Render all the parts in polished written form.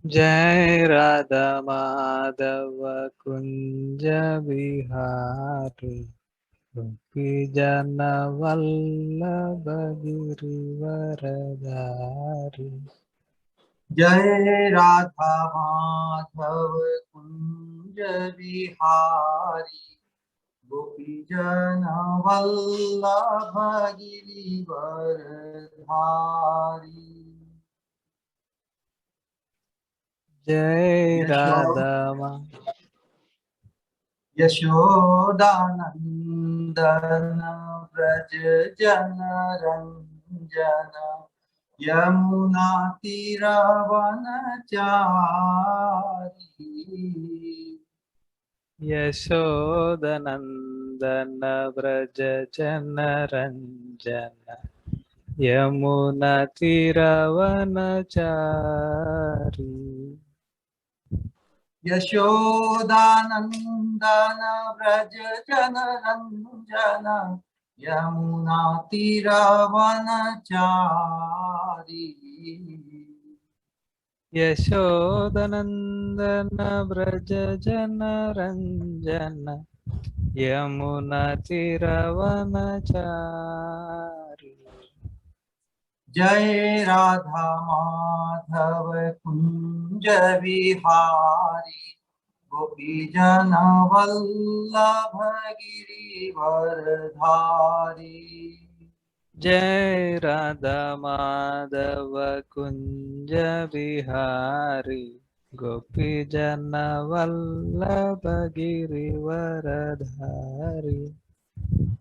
जय राधा माधव कुंज विहारी गोपी जन वल्लभ गिरिवरधारी। जय राधा माधव कुंज विहारी गोपी जन वल्लभ गिरिवरधारी। जय राधा यशोदानंदन व्रज जन रंजन यमुना तीरवनचारी। यशोदनंदन व्रज जन रंजन यमुना तीरवनचारी। यशोदानंदन व्रज जन रंजन यमुना तीरवनचारी। यशोदनंदन व्रज जन रंजन यमुना तीरवनचारी। जय राधा माधव कुंज विहारी गोपी जन वल्लभ गिरिवरधारी। जय राधा माधव कुंज विहारी गोपी जन वल्लभ गिरिवरधारी।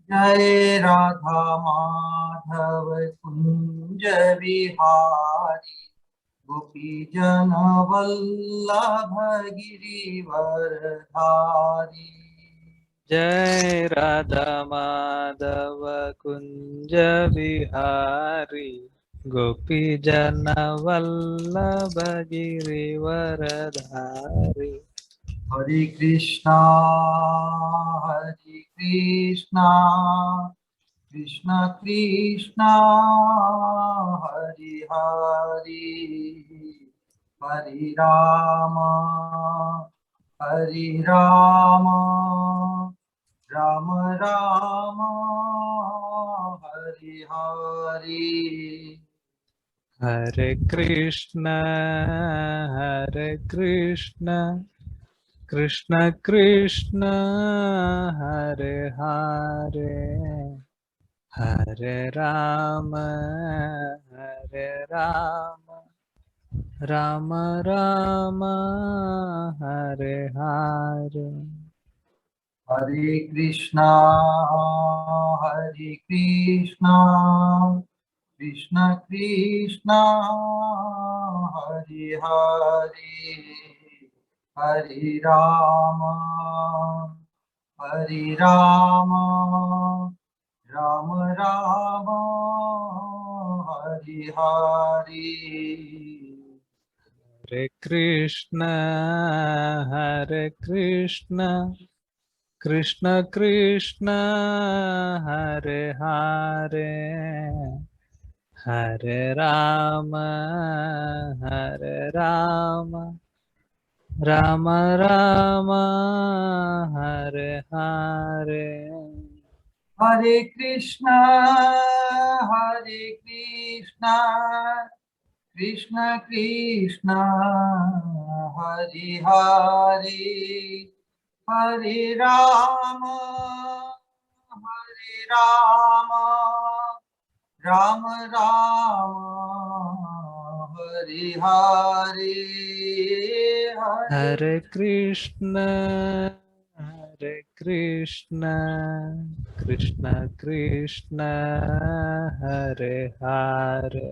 जय राधा माधव कुंज विहारी गोपी जन वल्लभ गिरिवरधारी। जय राधा माधव कुंज विहारी गोपी जन वल्लभ गिरिवरधारी। हरे कृष्णा कृष्ण कृष्णा हरे हरे हरे राम राम राम हरे हरे। हरे कृष्ण कृष्ण कृष्ण हरे हरे हरे राम राम राम हरे हरे। हरे कृष्णा कृष्ण कृष्णा हरे हरे हरे राम राम राम हरे हरे। हरे कृष्ण कृष्ण कृष्ण हरे हरे हरे राम राम राम हरे हरे। हरे कृष्णा कृष्ण कृष्ण हरे हरे हरे राम राम राम हरे हरे हरे कृष्ण कृष्ण कृष्ण हरे हरे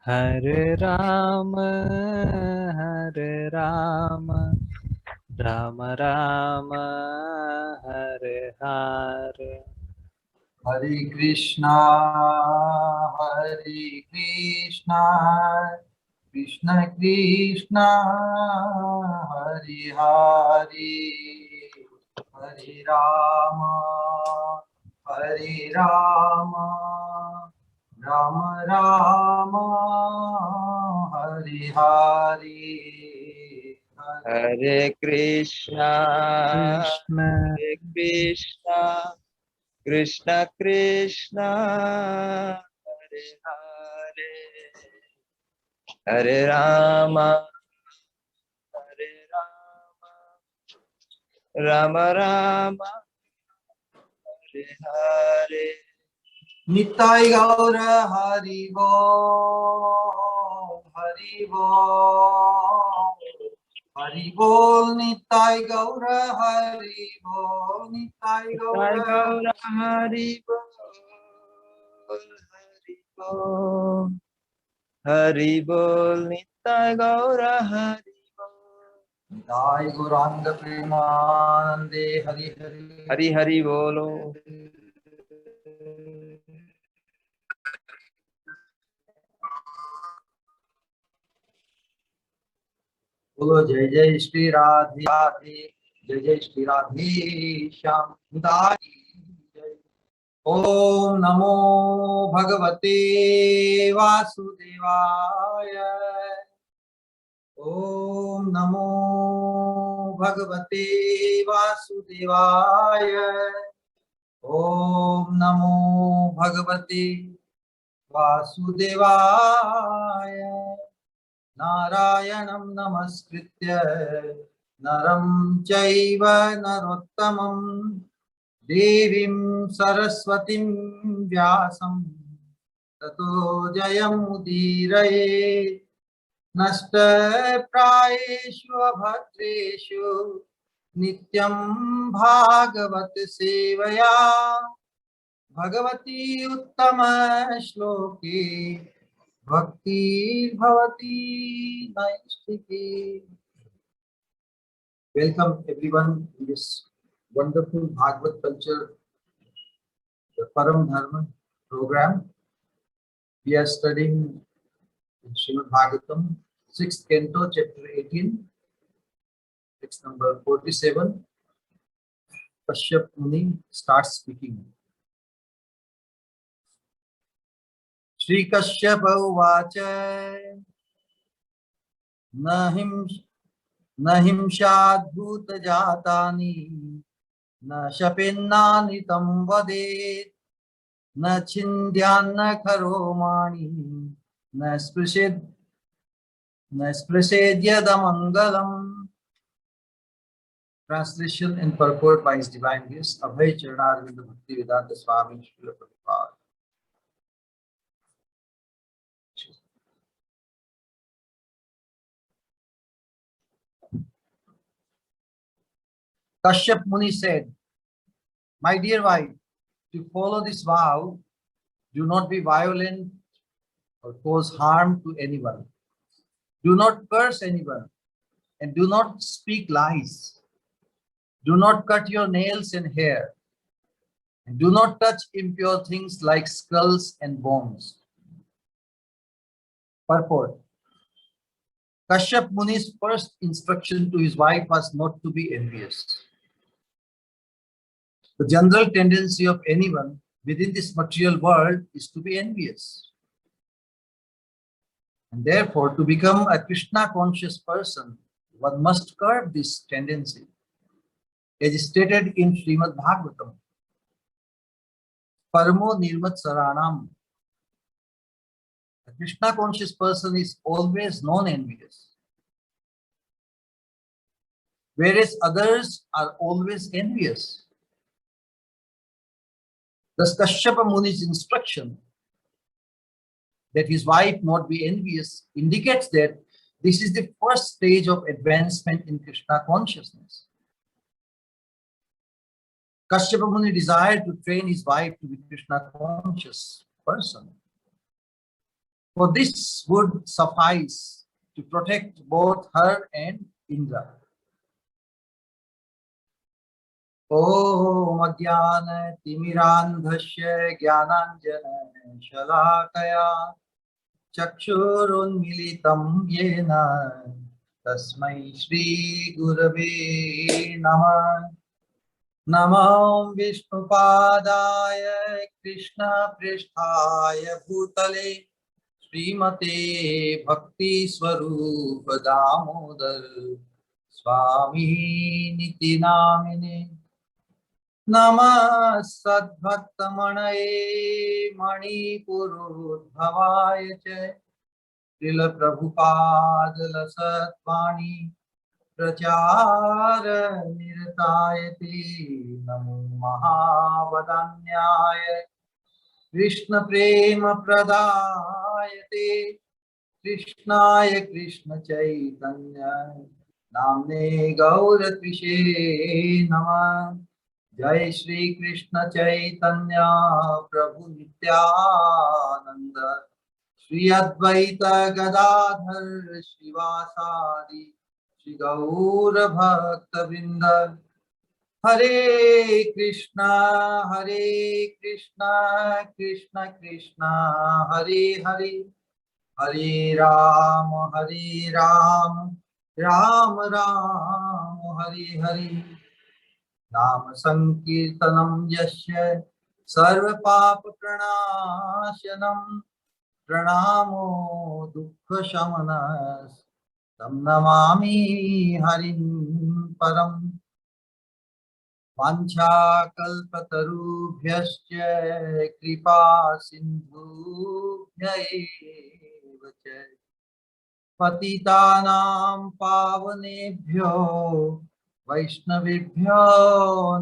हरे राम राम राम हरे हरे। हरे कृष्णा कृष्ण कृष्ण हरे हरे हरे राम राम राम हरे Hari Hari Hare Krishna, Krishna Hare Krishna, Krishna Krishna, Hare Hare, Hare Rama, Hare Rama, Rama Rama, Hare Hare. Nitai Gaura Hari Bol Hari Bol Hari Bol Nitai Gaura Hari Bol Nitai Jai Gaura Gaura Hari Bol, Hari Bol, Hari Bol, Nitai Gaura Hari Bol. Nitai Gauranga Premanande Hari Hari Hari Hari Bolo. बोलो जय जय श्री राधे राधे जय जय श्री राधे श्याम निताई जय। ओम नमो भगवते वासुदेवाय ओम नमो भगवते वासुदेवाय ओम नमो भगवते वासुदेवाय नारायणं नमस्कृत्य नरं चैव नरोत्तमं देवीं सरस्वतीं व्यासं ततो जयमुदीरये नष्टप्रायेषु अभद्रेषु नित्यं भागवत सेवया भगवती उत्तम श्लोके भक्ति भवती नैष्ठिकी. Welcome everyone in this wonderful Bhagavad culture, the Param Dharma program. We are studying in Srimad Bhagavatam, 6th canto, chapter 18, text number 47. Kashyap Muni starts speaking. Shri Kashyapa Uvacha न हिंसाद्भूत जातानि न शपिन्नानि तं वदेत् न छिन्द्यान्न करोमाणि न स्पृशेद्यदमङ्गलम्. Translation and purport by His Divine Grace Abhay Charanarvinda Bhaktivedanta Swami Srila Prabhupada. Kashyap Muni said, my dear wife, to follow this vow, do not be violent or cause harm to anyone. Do not curse anyone and do not speak lies. Do not cut your nails and hair. And do not touch impure things like skulls and bones. Purport. Kashyap Muni's first instruction to his wife was not to be envious. The general tendency of anyone within this material world is to be envious. And therefore, to become a Krishna conscious person, one must curb this tendency, as stated in Srimad Bhagavatam. Paramo nirmat saranam. A Krishna conscious person is always non-envious, whereas others are always envious. Thus, Kashyapa Muni's instruction that his wife not be envious indicates that this is the first stage of advancement in Krishna consciousness. Kashyapa Muni desired to train his wife to be Krishna conscious person. For this would suffice to protect both her and Indra. Om Ajnana Timirandhasya Jnananjana Shalakaya Chakshurunmilitam Yena Tasmai Shri Gurave Namah. Namam Vishnupadaya Krishna Pristhaya Bhutale Srimate Bhakti Swarup Damodar Swami Niti Namine Namah Sadbhaktamanaye Manipurudbhavaya Cha Srila Prabhupada Satvani प्रचार निरतायते नमो महावदन्याय कृष्ण प्रेम प्रदायते कृष्णाय कृष्ण चैतन्य नामने गौरत्विषे नमः जय श्री कृष्ण चैतन्य प्रभु नित्यानंद श्री अद्वैत गदाधर श्रीवासादि श्री गौर भक्त वृंद हरे कृष्णा कृष्ण कृष्ण हरे हरे हरे राम राम राम हरे हरे नाम संकीर्तनम यस्य सर्व पाप प्रणाशनम प्रणामो दुःख शमनः तम नमामि हरिं परम वाञ्छाकल्पतरुभ्यश्च कृपा सिन्धुभ्य एव च पतितानां पावनेभ्यो वैष्णवेभ्यो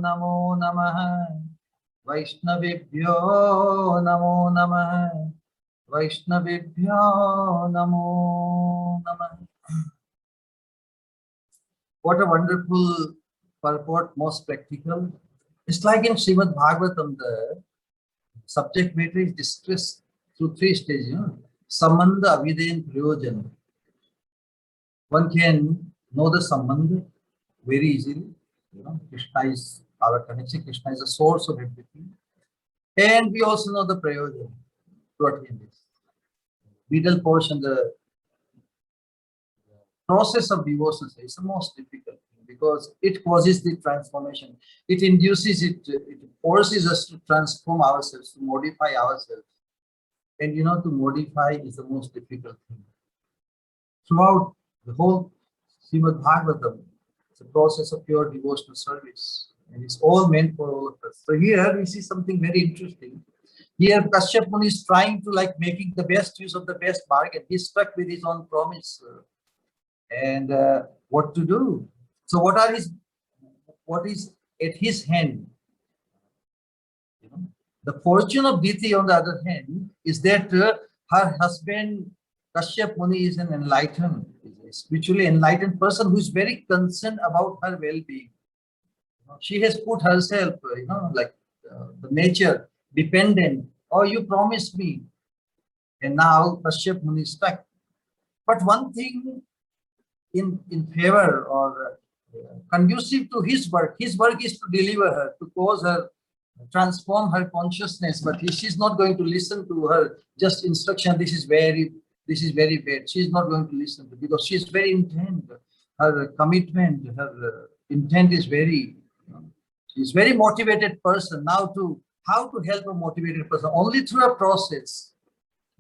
नमो नमः वैष्णवेभ्यो नमो नमः वैष्णवेभ्यो नमो नमः. What a wonderful purport, most practical. It's like in Srimad Bhagavatam, the subject matter is discussed through three stages. Sambandha, Avidya, and Prayojana. One can know the Sambandha very easily. Krishna is our connection. Krishna is the source of everything. And we also know the Prayojana. What in this middle portion, the process of devotion is the most difficult thing because it causes the transformation. It induces it forces us to transform ourselves, to modify ourselves. And to modify is the most difficult thing. Throughout the whole Srimad Bhagavatam, it's a process of pure devotional service. And it's all meant for all of us. So here we see something very interesting. Here Kashyap Muni is trying to making the best use of the best bargain. He's stuck with his own promise. And what to do? So what is at his hand? The fortune of Diti, on the other hand, is that her husband Kashyap Muni is an enlightened, is a spiritually enlightened person who is very concerned about her well-being. She has put herself, the nature dependent. Oh, you promised me, and now Kashyap Muni is stuck. But one thing in favor or conducive to his work is to deliver her, to cause her, transform her consciousness. But she's not going to listen to her just instruction. This is very bad. She's not going to listen to, because she's very intent. Her commitment, her intent is very. She's very motivated person. Now how to help a motivated person? Only through a process.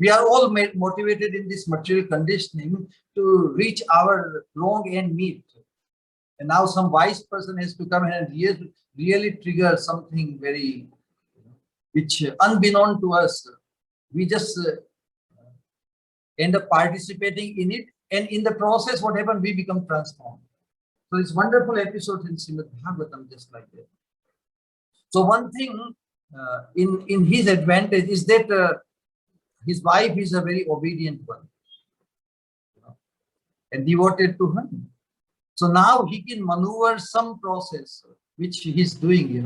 We are all motivated in this material conditioning to reach our long end meet. And now some wise person has to come and really trigger something very, which unbeknown to us, we just end up participating in it. And in the process, what happened, we become transformed. So it's wonderful episode in Srimad Bhagavatam, just like that. So one thing in his advantage is that his wife is a very obedient one, and devoted to him. So now he can maneuver some process which he's doing,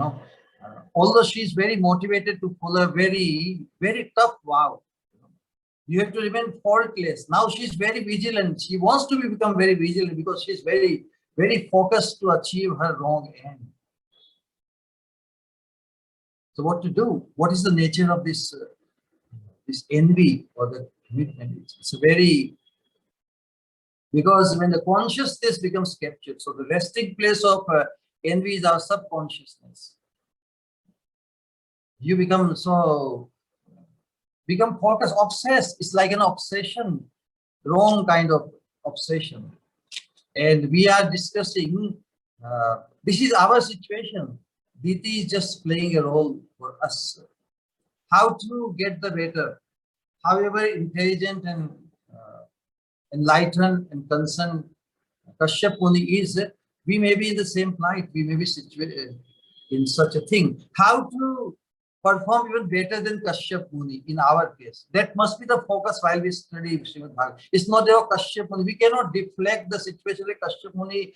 although she's very motivated to pull a very, very tough vow. You have to remain faultless. Now she's very vigilant. She wants to become very vigilant because she's very, very focused to achieve her wrong end. So what to do? What is the nature of this this envy or the commitment? It's a very, because when the consciousness becomes captured, so the resting place of envy is our subconsciousness. You become so become focused, obsessed. It's like an obsession, wrong kind of obsession. And we are discussing, this is our situation. Diti is just playing a role for us. How to get the better, however intelligent and enlightened and concerned Kashyap Muni is, we may be in the same plight, we may be situated in such a thing. How to perform even better than Kashyap Muni in our case? That must be the focus while we study Srimad Bhagavatam. It's not about Kashyap Muni. We cannot deflect the situation like Kashyap Muni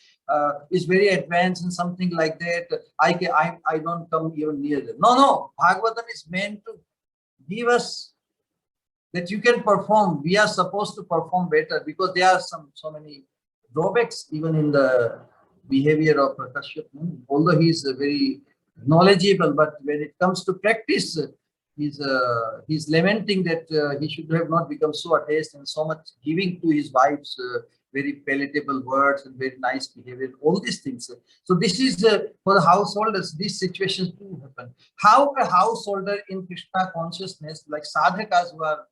is very advanced and something like that. I don't come even near that. No. Bhagavatam is meant to give us that you can perform. We are supposed to perform better because there are so many drawbacks even in the behavior of Kashyap Muni. Although he is very knowledgeable, but when it comes to practice, he's lamenting that he should have not become so attached and so much giving to his wife's very palatable words and very nice behavior, all these things. So this is for the householders, these situations do happen. How a householder in Krishna consciousness, like sadhakas who are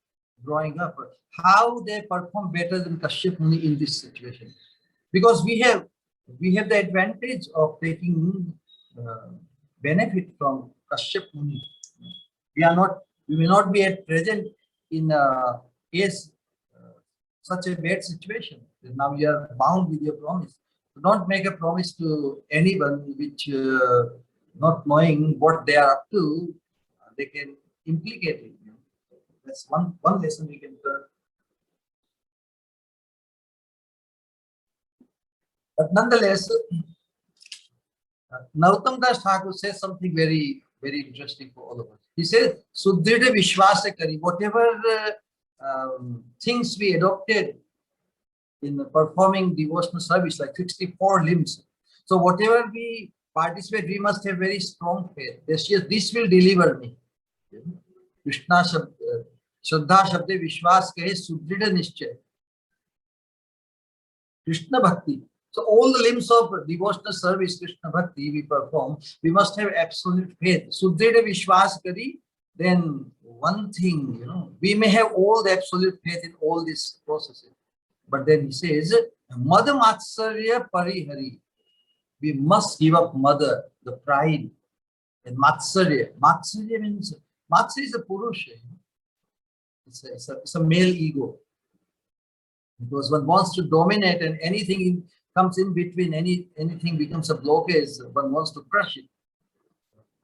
growing up, how they perform better than Kashyap Muni in this situation? Because we have the advantage of taking benefit from Kashyap Muni. We may not be at present in such a bad situation. Now you are bound with your promise. So don't make a promise to anyone which not knowing what they are up to, they can implicate it. That's one lesson we can learn. But nonetheless, Narottam Das Thakur says something very, very interesting for all of us. He says, Sudrida Vishwasa Kari, whatever things we adopted in performing devotional service, like 64 limbs. So whatever we participate, we must have very strong faith. This will deliver me. Krishna Shraddha Shabde Vishwas Kahe Sudrida Nishchay. Krishna Bhakti. So all the limbs of devotional service, Krishna Bhakti, we perform, we must have absolute faith. Sudrida Vishwas Kari, then one thing, we may have all the absolute faith in all these processes. But then he says, Mada Matsarya Parihari. We must give up mother, the pride, and Matsarya. Matsarya means, Matsarya is a Purusha. It's a male ego. Because one wants to dominate and anything comes in between, anything becomes a blockage, one wants to crush it.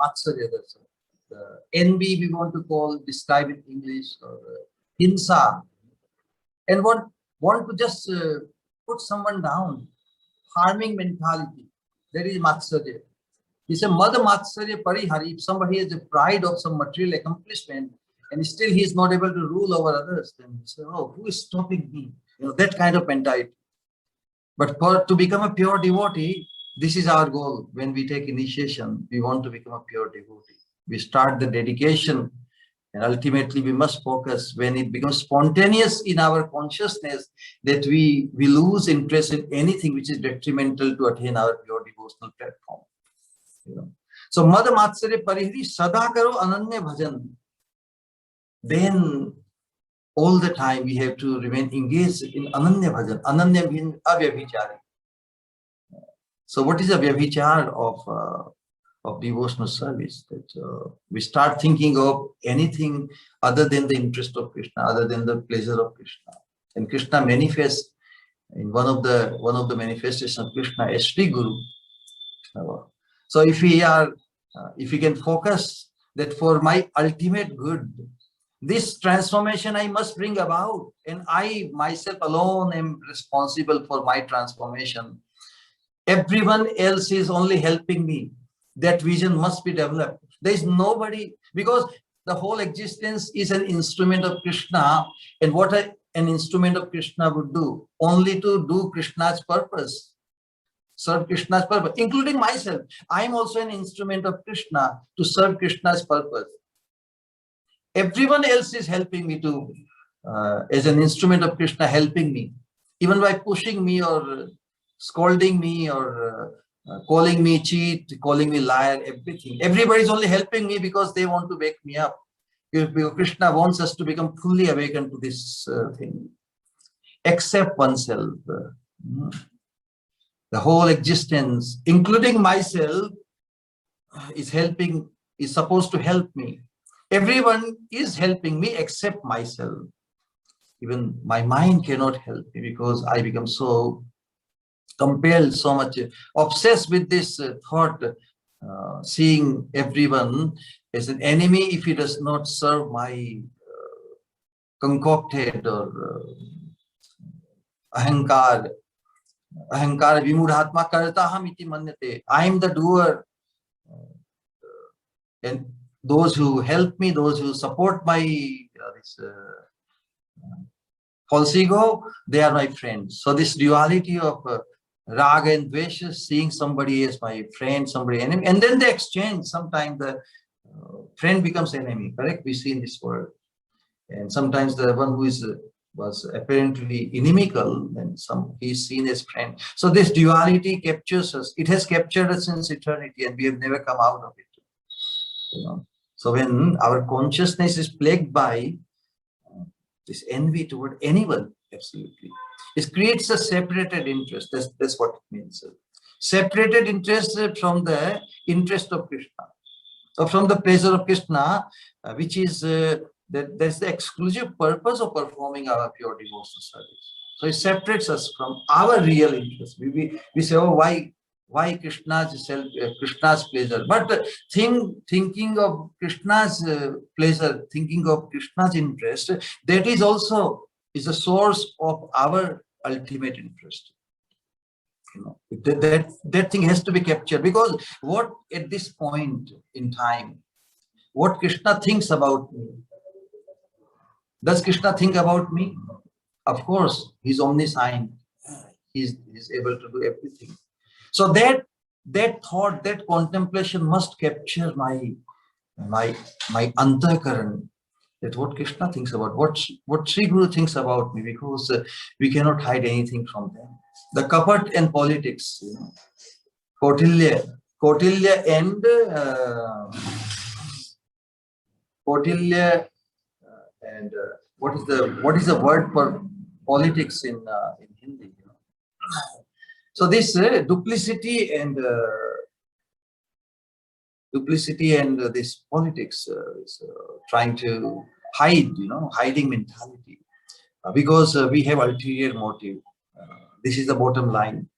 Matsarya, that's the envy we want to describe in English, or hinsa. And want to just put someone down, harming mentality. That is Matsarya. He said, Mada Matsarya Parihari. If somebody has the pride of some material accomplishment and still he is not able to rule over others, then he says, oh, who is stopping me? That kind of mentality. But to become a pure devotee, this is our goal. When we take initiation, we want to become a pure devotee. We start the dedication, and ultimately we must focus when it becomes spontaneous in our consciousness that we lose interest in anything which is detrimental to attain our pure devotional platform. So Mada Matsarya Parihari Sada Karo Ananya Bhajan. Then all the time we have to remain engaged in Ananya Bhajan. Ananya means avyabhichari. So what is a vyabhichar of devotional service? That we start thinking of anything other than the interest of Krishna, other than the pleasure of Krishna. And Krishna manifests in one of the manifestations of Krishna as Sri Guru. So if we can focus that for my ultimate good, this transformation I must bring about, and I myself alone am responsible for my transformation. Everyone else is only helping me. That vision must be developed. There is nobody, because the whole existence is an instrument of Krishna, and what an instrument of Krishna would do? Only to do Krishna's purpose, serve Krishna's purpose, including myself. I am also an instrument of Krishna to serve Krishna's purpose. Everyone else is helping me to, as an instrument of Krishna, helping me, even by pushing me or scolding me or calling me cheat, calling me liar, everything. Everybody is only helping me because they want to wake me up. Krishna wants us to become fully awakened to this thing. Accept oneself. The whole existence, including myself, is supposed to help me. Everyone is helping me except myself. Even my mind cannot help me because I become so compelled, so much obsessed with this thought, seeing everyone as an enemy if he does not serve my concocted or ahankar vimudhatma kartaham iti manyate. I am the doer, and those who help me, those who support my false ego, they are my friends. So this duality of raga and dvesha, seeing somebody as my friend, somebody enemy, and then they exchange. Sometimes the friend becomes enemy, correct? We see in this world. And sometimes the one who was apparently inimical, and he is seen as friend. So this duality captures us. It has captured us since eternity, and we have never come out of it. You know? So when our consciousness is plagued by this envy toward anyone, absolutely, it creates a separated interest. That's what it means. Separated interest from the interest of Krishna. So from the pleasure of Krishna, which is that's the exclusive purpose of performing our pure devotional service. So it separates us from our real interest. We say, oh, why Krishna's Krishna's pleasure? But thinking of Krishna's pleasure, thinking of Krishna's interest, that is also is a source of our ultimate interest. You know, that thing has to be captured, because what at this point in time, what Krishna thinks about me. Does Krishna think about me? Of course, he's omniscient. He's able to do everything. So that thought, that contemplation must capture my antakaran. That what Krishna thinks about, what Sri Guru thinks about me, because we cannot hide anything from them. The kapat and politics, you know, Kautilya and Kautilya and what is the word for politics in Hindi? You know? So this duplicity and this politics is trying to hide, you know, hiding mentality, because we have ulterior motive. This is the bottom line.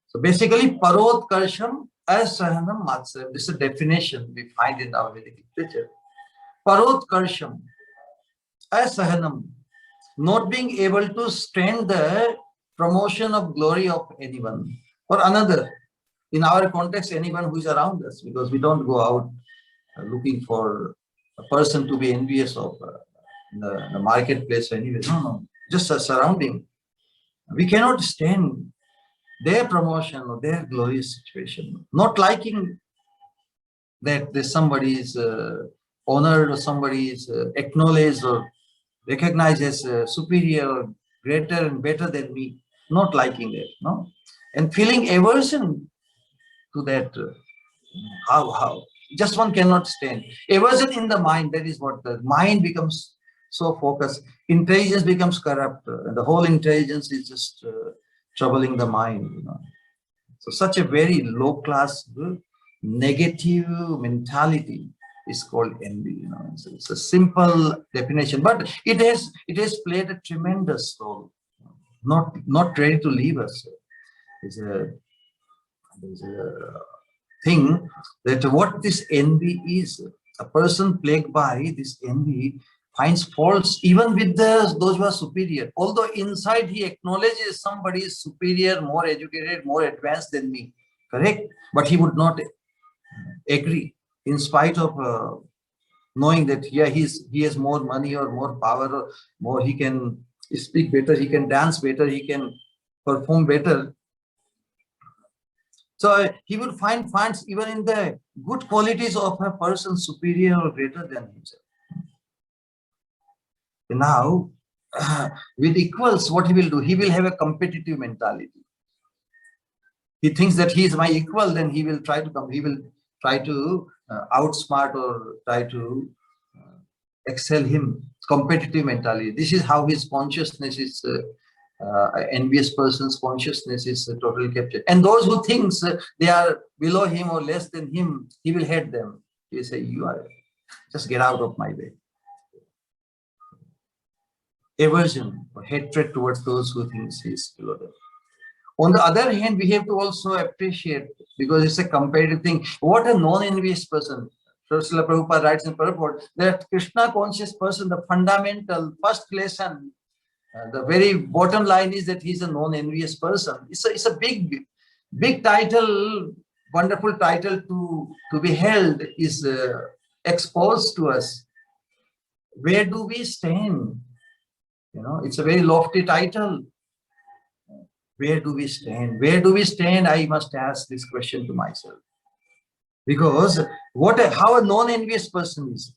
So basically, parotkarsham asahanam matsaram. This is a definition we find in our Vedic literature. Parotkarsham asahanam, not being able to stand the promotion of glory of anyone or another. In our context, anyone who is around us, because we don't go out looking for a person to be envious of in the marketplace or anywhere. No, just a surrounding. We cannot stand their promotion or their glorious situation. Not liking that somebody is honored or somebody is acknowledged or recognized as superior or greater and better than me. Not liking that, no, and feeling aversion to that. How just one cannot stand aversion in the mind. That is what the mind becomes so focused. Intelligence becomes corrupt, and the whole intelligence is just troubling the mind. You know, so such a very low class, negative mentality is called envy. You know, so it's a simple definition, but it has played a tremendous role. Not ready to leave us. There's a thing that what this envy is. A person plagued by this envy finds faults even with those who are superior. Although inside he acknowledges somebody is superior, more educated, more advanced than me, correct? But he would not agree, in spite of knowing that yeah, he has more money or more power or more, he can speak better, he can dance better, he can perform better. So he will finds even in the good qualities of a person superior or greater than himself. Now, with equals, what he will do? He will have a competitive mentality. He thinks that he is my equal, then he will try to come. He will try to outsmart or try to excel him. Competitive mentality. This is how his consciousness is, envious person's consciousness is totally captured. And those who thinks they are below him or less than him, he will hate them. He will say, you are, just get out of my way. Aversion or hatred towards those who thinks he is below them. On the other hand, we have to also appreciate, because it's a comparative thing, what a non-envious person. Srila Prabhupada writes in purport that Krishna conscious person, the fundamental first lesson, the very bottom line is that he's a non-envious person. It's a big title, wonderful title to be held, is exposed to us. Where do we stand? You know, it's a very lofty title. Where do we stand? Where do we stand? I must ask this question to myself. Because how a non-envious person is,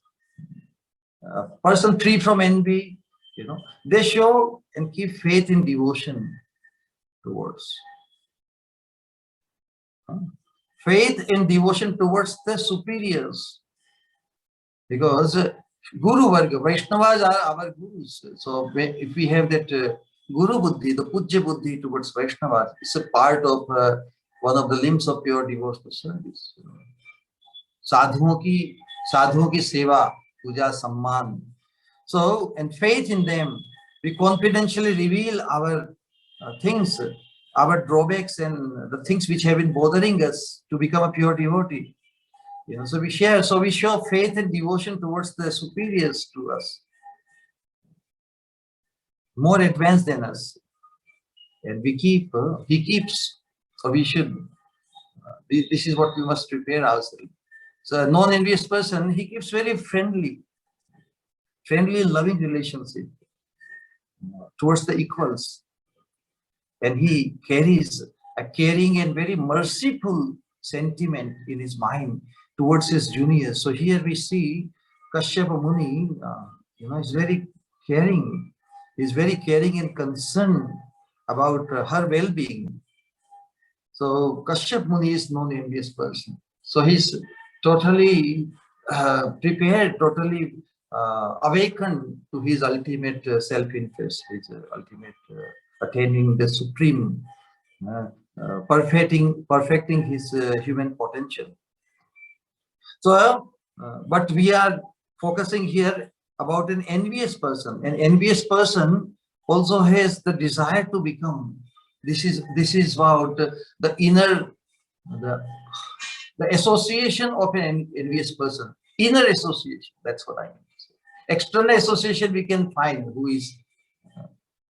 a person free from envy, you know, they show and keep faith in devotion towards. Faith in devotion towards the superiors. Because Guru Varga, Vaishnavas are our gurus. So if we have that Guru Buddhi, the Pujya Buddhi towards Vaishnavas, it's a part of one of the limbs of pure devotional service. Sadhuओं की सेवा, puja, samman. So, and faith in them, we confidentially reveal our things, our drawbacks and the things which have been bothering us to become a pure devotee. You know, so we show faith and devotion towards the superiors to us, more advanced than us, and he keeps. So we should. This is what we must prepare ourselves. So a non-envious person, he keeps very friendly, loving relationship towards the equals, and he carries a caring and very merciful sentiment in his mind towards his juniors. So here we see Kashyapa Muni, you know, is very caring. He's very caring and concerned about her well-being. So Kashyapa Muni is non-envious person. So he's totally prepared, totally awakened to his ultimate self-interest, his ultimate attaining the supreme, perfecting his human potential. So, but we are focusing here about an envious person. An envious person also has the desire to become. This is about the inner, the association of an envious person. Inner association, that's what I mean. External association we can find, who is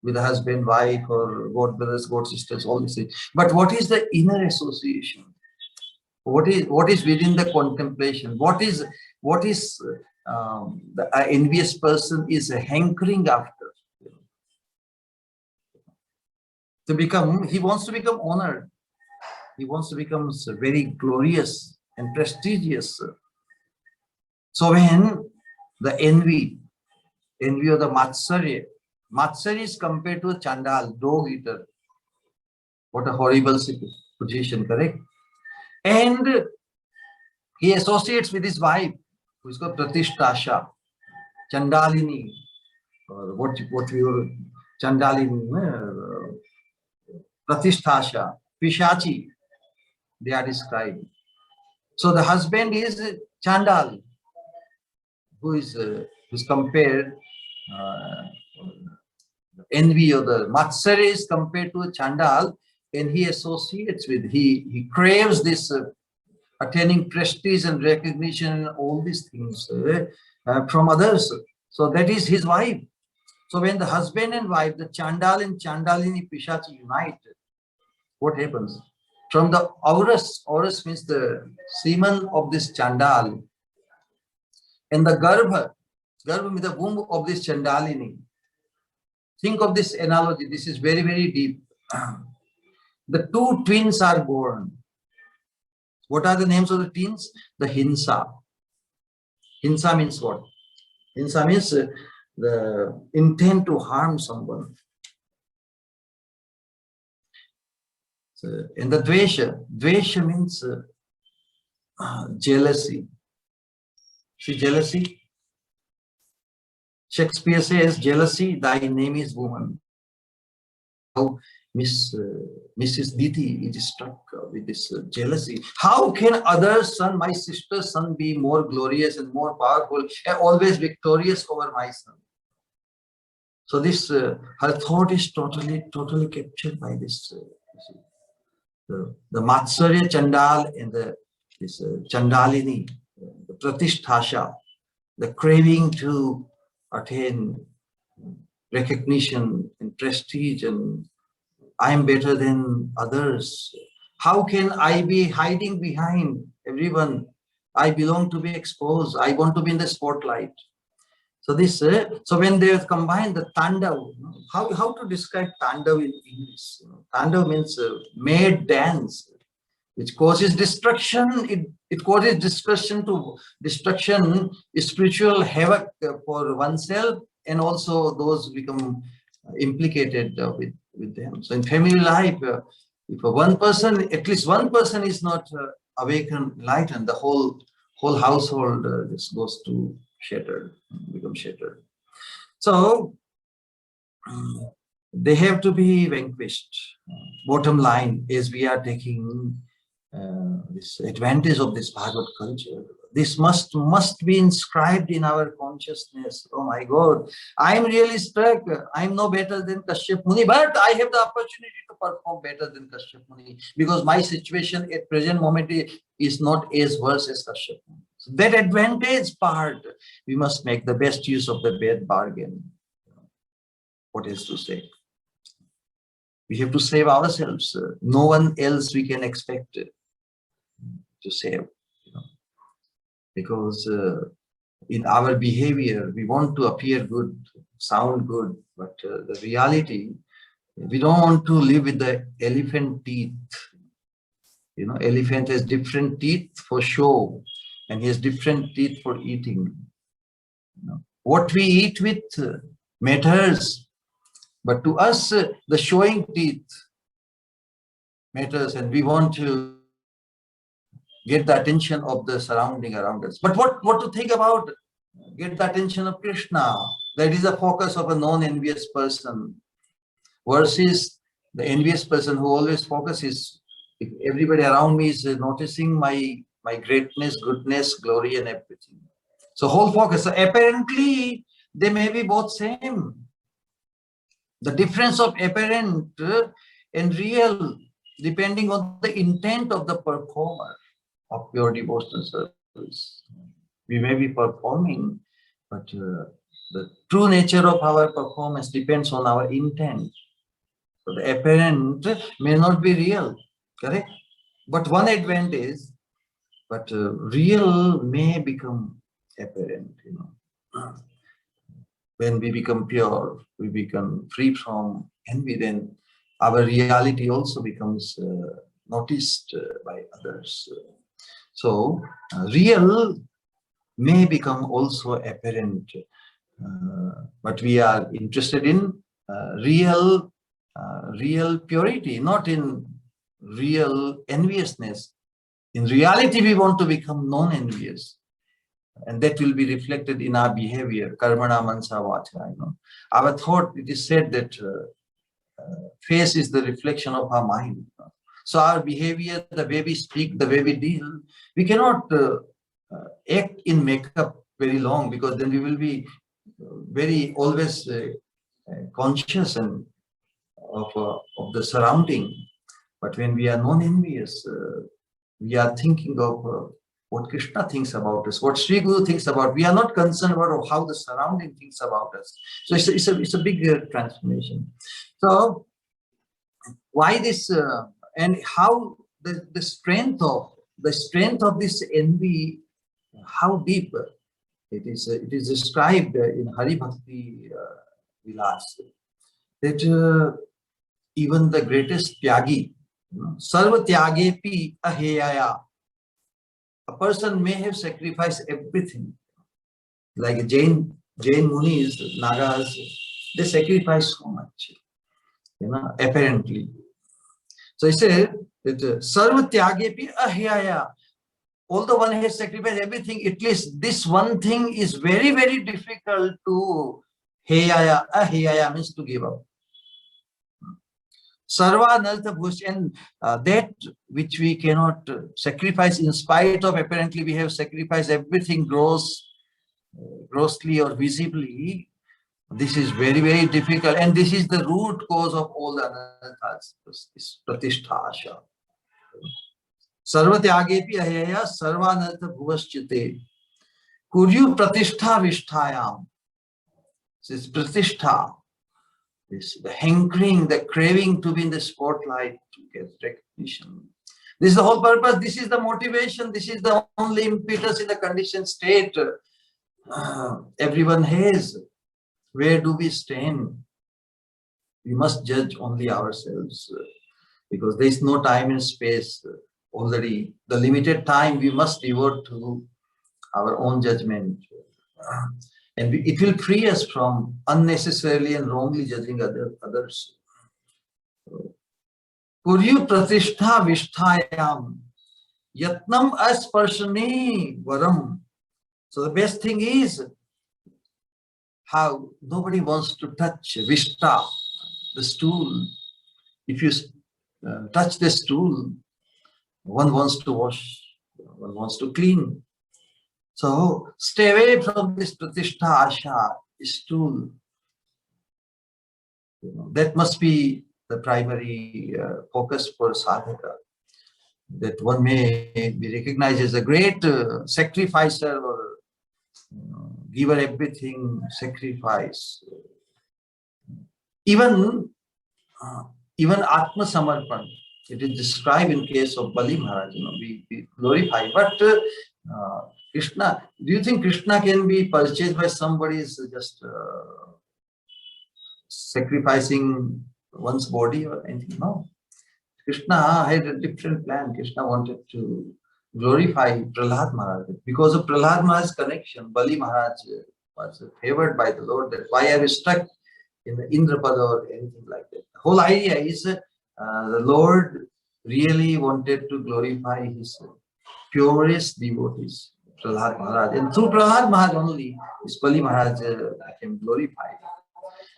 with a husband, wife, or god brothers, god sisters, all these things. But what is the inner association? What is within the contemplation? What is the envious person is hankering after? To become, he wants to become honored. He wants to become very glorious and prestigious. So when the envy of the Matsarya is compared to a Chandal, dog eater. What a horrible position, correct? And he associates with his wife, who is called Pratishtasha, Chandalini, or what we were, Chandalini, Pratishtasha, Pishachi, they are described. So the husband is Chandal, who is compared, envy of the Matsarya is compared to a Chandal, and he associates with, he craves this attaining prestige and recognition and all these things from others. So that is his wife. So when the husband and wife, the Chandal and Chandalini Pishachi unite, what happens? From the Aurus means the semen of this Chandal, and the Garbha means the womb of this Chandalini. Think of this analogy. This is very, very deep. The two twins are born. What are the names of the twins? The Hinsa. Hinsa means what? Hinsa means the intent to harm someone. So, and the Dvesha means jealousy. See jealousy? Shakespeare says, jealousy, thy name is woman. How Mrs. Diti is struck with this jealousy. How can other's son, my sister's son, be more glorious and more powerful and always victorious over my son? So this, her thought is totally captured by this. The Matsarya Chandal and this Chandalini, the Pratisthasha, the craving to attain recognition and prestige, and I am better than others. How can I be hiding behind everyone? I belong to be exposed. I want to be in the spotlight. So this, so when they combine the tandav, how to describe tandav in English? Tandav means mad dance, which causes destruction. It causes destruction, spiritual havoc for oneself, and also those become implicated with them. So in family life, if one person, at least one person is not awakened, enlightened, the whole household just goes to shattered, become shattered. So they have to be vanquished. Bottom line is, we are taking this advantage of this Bhagavad culture. This must be inscribed in our consciousness. Oh my God, I am really stuck. I am no better than Kashyap Muni, but I have the opportunity to perform better than Kashyap Muni, because my situation at present moment is not as worse as Kashyap Muni. So that advantage part, we must make the best use of the bad bargain. What is to say? We have to save ourselves. No one else we can expect to save. Because in our behavior, we want to appear good, sound good, but the reality, we don't want to live with the elephant teeth. Elephant has different teeth for show, and he has different teeth for eating. What we eat with matters, but to us, the showing teeth matters, and we want to get the attention of the surrounding around us. But what to think about? Get the attention of Krishna. That is the focus of a non-envious person, versus the envious person who always focuses, if everybody around me is noticing my greatness, goodness, glory, and everything. So whole focus. So apparently, they may be both same. The difference of apparent and real, depending on the intent of the performer of pure devotional service. We may be performing, but the true nature of our performance depends on our intent. So the apparent may not be real, correct? But one advantage, but real may become apparent. When we become pure, we become free from envy, then our reality also becomes noticed by others. So real may become also apparent, but we are interested in real purity, not in real enviousness. In reality, we want to become non-envious, and that will be reflected in our behavior. Karmana mansa vacha. Our thought. It is said that face is the reflection of our mind. So our behavior, the way we speak, the way we deal, we cannot act in makeup very long, because then we will be very always conscious and of the surrounding. But when we are non-envious, we are thinking of what Krishna thinks about us, what Sri Guru thinks about. We are not concerned about how the surrounding thinks about us. So it's a big transformation. So why this and how the strength of this envy, how deep it is described in Hari Bhakti Vilas, that even the greatest tyagi, sarva tyagepi aheyaya, a person may have sacrificed everything, like Jain Munis, Nagas, they sacrifice so much, apparently. So he said that sarva tyagepi aheyaya, although one has sacrificed everything, at least this one thing is very, very difficult to heyaya. Heyaya means to give up. Sarva naltha bhush, and that which we cannot sacrifice, in spite of apparently we have sacrificed everything grossly or visibly. This is very, very difficult, and this is the root cause of all the anarthas. This pratishtha asha. Sarva tyagepi ahaya sarva anartha bhuvaschite. Kuryu pratishtha vishtayam. This pratishtha. The hankering, the craving to be in the spotlight, to get recognition. This is the whole purpose. This is the motivation. This is the only impetus in the conditioned state. Everyone has. Where do we stand? We must judge only ourselves, because there is no time and space already. The limited time we must devote to our own judgment. And it will free us from unnecessarily and wrongly judging others. Kuryu pratishtha vishtayam yatnam asparshani varam. So the best thing is how nobody wants to touch vishta, the stool. If you touch the stool, one wants to wash, one wants to clean. So stay away from this pratishtha asha, stool. That must be the primary focus for sadhaka. That one may be recognized as a great sacrificer or giver everything, sacrifice. Even Atma Samarpan, it is described in case of Bali Maharaj, we glorify. But Krishna, do you think Krishna can be purchased by somebody just sacrificing one's body or anything? No. Krishna had a different plan. Krishna wanted to glorify Prahlad Maharaj. Because of Prahlad Maharaj's connection, Bali Maharaj was favored by the Lord. That why are you stuck in the Indrapada or anything like that? The whole idea is the Lord really wanted to glorify his purest devotees, Prahlad Maharaj. And through Prahlad Maharaj only, this Bali Maharaj became glorified.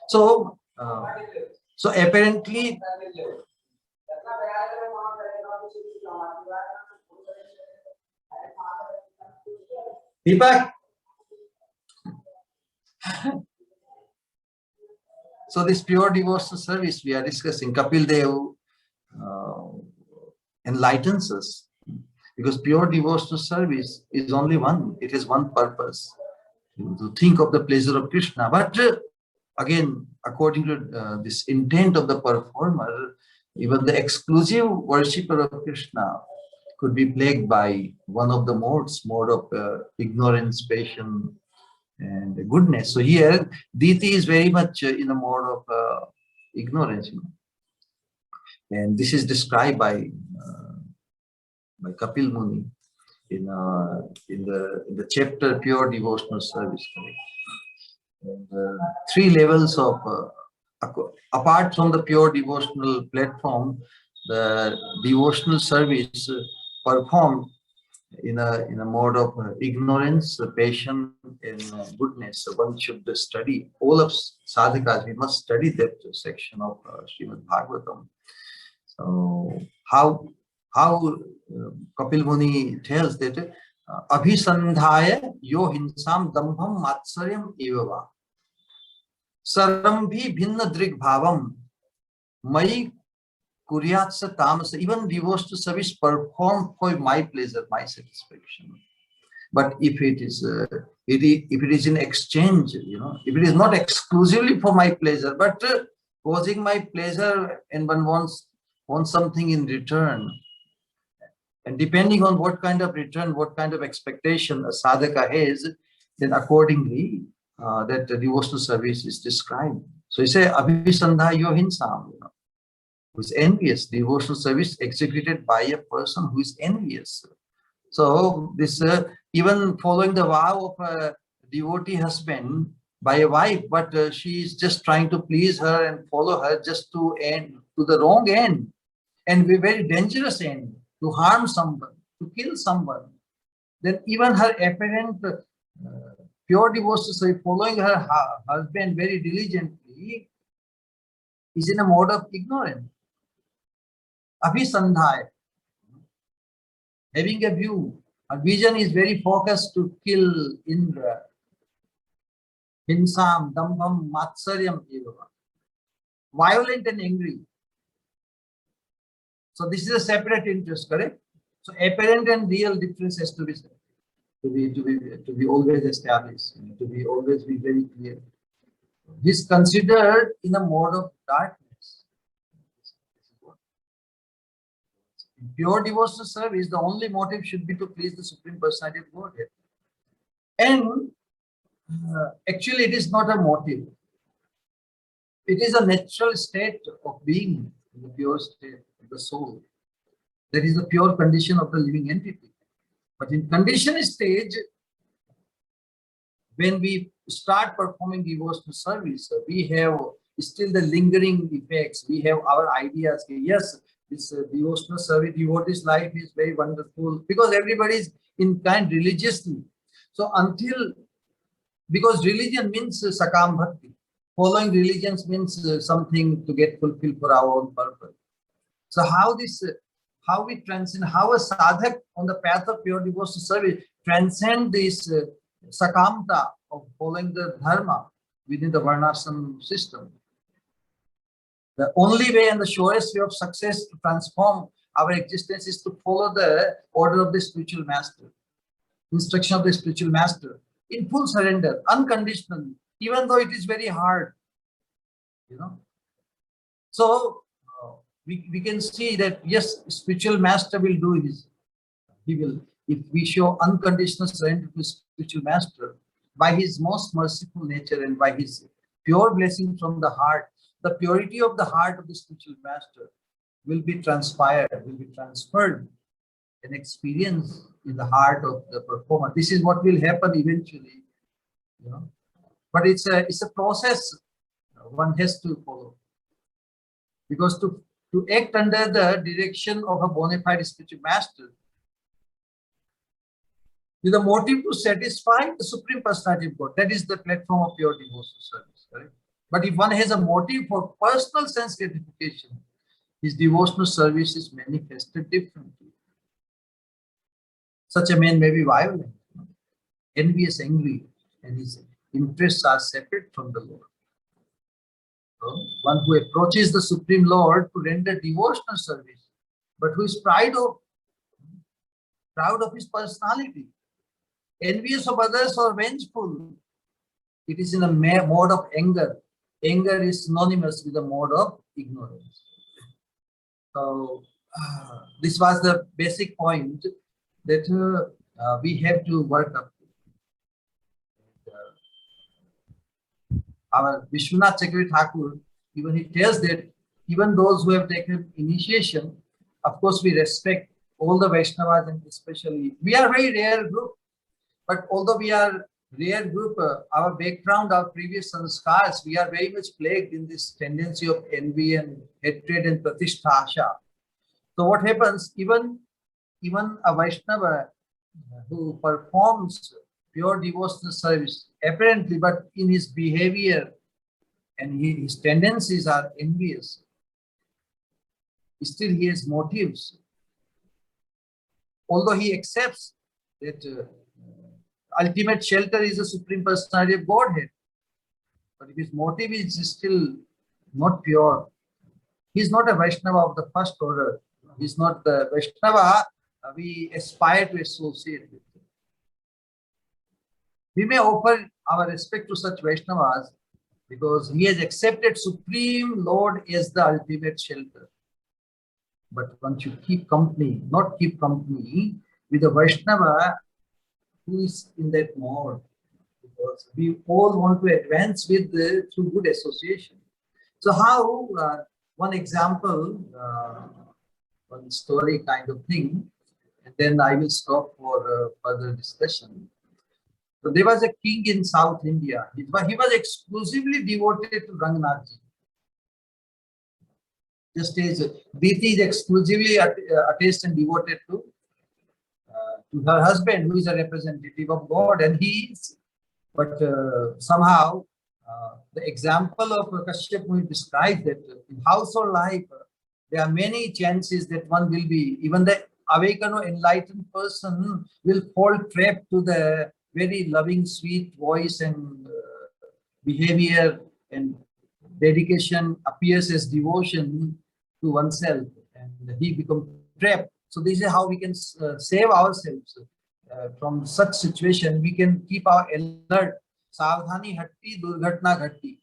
So apparently, Deepak. So this pure devotional service we are discussing, Kapil Dev enlightens us, because pure devotional service is only one. It has one purpose, to think of the pleasure of Krishna. But again, according to this intent of the performer, even the exclusive worshipper of Krishna could be plagued by one of the mode of ignorance, passion, and goodness. So here, Diti is very much in a mode of ignorance. And this is described by Kapil Muni in the chapter Pure Devotional Service. And, three levels of apart from the pure devotional platform, the devotional service performed in a mode of ignorance, passion, and goodness. So one should study all of sadhakas. We must study that section of Srimad Bhagavatam. So how Kapil Muni tells that abhisandhaya yo hinsam dambham matsaryam evava sarambhi bhinna drig bhavam mai kuryatsa tamasa. Even devotional service performed for my pleasure, my satisfaction. But if it is in exchange, if it is not exclusively for my pleasure, but causing my pleasure, and one wants something in return, and depending on what kind of return, what kind of expectation a sadhaka has, then accordingly that the devotional service is described. So you say abhisandha yo hinsam, who is envious. Devotional service executed by a person who is envious. So this even following the vow of a devotee husband by a wife, but she is just trying to please her and follow her just to the wrong end, and a very dangerous end, to harm someone, to kill someone. then even her apparent pure devotion, so following her husband very diligently, is in a mode of ignorance. Abhisandhaya, having a view, a vision is very focused to kill Indra. Hinsam, dambham, matsaryam eva. Violent and angry. So this is a separate interest, correct? So apparent and real difference has to be always established, to be always be very clear. This is considered in a mode of darkness. In pure devotional service, the only motive should be to please the Supreme Personality of Godhead. And actually, it is not a motive. It is a natural state of being, in the pure state of the soul. That is the pure condition of the living entity. But in conditioned stage, when we start performing devotional service, we have still the lingering effects. We have our ideas. Yes, this devotional service, devotee's life is very wonderful because everybody is inclined religiously. So because religion means sakam bhakti. Following religions means something to get fulfilled for our own purpose. So how we transcend, how a sadhak on the path of pure devotional service transcend this sakamta of following the dharma within the varnashram system. The only way and the surest way of success to transform our existence is to follow the order of the spiritual master, instruction of the spiritual master, in full surrender, unconditionally, even though it is very hard, So we can see that yes, spiritual master will do his. He will, if we show unconditional surrender to spiritual master, by his most merciful nature and by his pure blessing from the heart, the purity of the heart of the spiritual master will be transpired, will be transferred and experienced in the heart of the performer. This is what will happen eventually, But it's a process one has to follow, because to act under the direction of a bona fide spiritual master with a motive to satisfy the Supreme Personality of God, that is the platform of pure devotional service, right? But if one has a motive for personal sense gratification, his devotional service is manifested differently. Such a man may be violent, envious, angry, and his interests are separate from the Lord. So one who approaches the Supreme Lord to render devotional service, but who is proud of his personality, envious of others or vengeful, it is in a mode of anger. Anger is synonymous with a mode of ignorance. So this was the basic point that we have to work up. Our Vishwanath Chakravarti Thakur, even he tells that even those who have taken initiation, of course we respect all the Vaishnavas, and especially, we are a very rare group, but although we are rare group, our background, our previous sanskars, we are very much plagued in this tendency of envy and hatred and pratisthasha. So what happens, even a Vaishnava who performs pure devotional service, apparently, but in his behavior and his tendencies are envious, still he has motives. Although he accepts that ultimate shelter is the Supreme Personality of Godhead, but if his motive is still not pure, he is not a Vaishnava of the first order. He is not the Vaishnava we aspire to associate with. We may offer our respect to such Vaishnavas because he has accepted Supreme Lord as the ultimate shelter. But once you keep company, not keep company with a Vaishnava who is in that mode, because we all want to advance with through good association. So how, one example, one story kind of thing, and then I will stop for further discussion. So there was a king in South India. He was exclusively devoted to Rangnathji. Just as Biti is exclusively attached and devoted to to her husband, who is a representative of God, and he is. But somehow, the example of Kashyap Muni described that in household life, there are many chances that one will be, even the awakened or enlightened person will fall trap to the very loving, sweet voice and behavior, and dedication appears as devotion to oneself, and he becomes trapped. So this is how we can save ourselves from such situation. We can keep our alert. Savdhani hatti, durghatna ghatti.